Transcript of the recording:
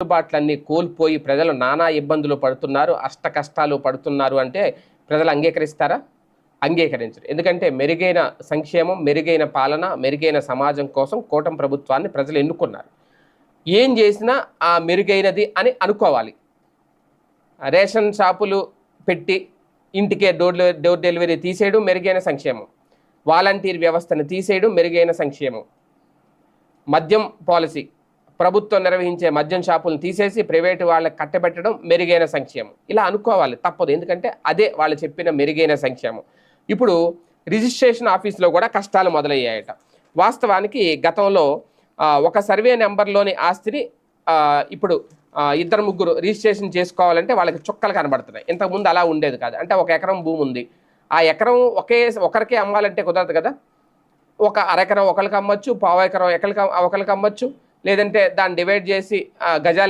వెసులుబాట్లన్నీ కోల్పోయి ప్రజలు నానా ఇబ్బందులు పడుతున్నారు, అష్ట కష్టాలు పడుతున్నారు అంటే ప్రజలు అంగీకరిస్తారా? అంగీకరించరు. ఎందుకంటే మెరుగైన సంక్షేమం, మెరుగైన పాలన, మెరుగైన సమాజం కోసం కూటమి ప్రభుత్వాన్ని ప్రజలు ఎన్నుకున్నారు. ఏం చేసినా ఆ మెరుగైనది అని అనుకోవాలి. రేషన్ షాపులు పెట్టి ఇంటికే డోర్ డెలివరీ తీసేయడం మెరుగైన సంక్షేమం, వాలంటీర్ వ్యవస్థను తీసేయడం మెరుగైన సంక్షేమం, మద్యం పాలసీ ప్రభుత్వం నిర్వహించే మద్యం షాపులను తీసేసి ప్రైవేటు వాళ్ళకి కట్టబెట్టడం మెరుగైన సంక్షేమం. ఇలా అనుకోవాలి, తప్పదు. ఎందుకంటే అదే వాళ్ళు చెప్పిన మెరుగైన సంక్షేమం. ఇప్పుడు రిజిస్ట్రేషన్ ఆఫీస్లో కూడా కష్టాలు మొదలయ్యాయట. వాస్తవానికి గతంలో ఒక సర్వే నెంబర్లోని ఆస్తిని ఇప్పుడు ఇద్దరు ముగ్గురు రిజిస్ట్రేషన్ చేసుకోవాలంటే వాళ్ళకి చుక్కలు కనబడుతున్నాయి. ఇంతకుముందు అలా ఉండేది కాదు. అంటే 1 ఎకరం భూమి ఉంది, ఆ ఎకరం ఒకరికే అమ్మాలంటే కుదరదు కదా. ఒక అరెకరం ఒకరికి అమ్మచ్చు, పావు ఎకరం ఒకరికి అమ్మచ్చు, లేదంటే దాన్ని డివైడ్ చేసి గజాలు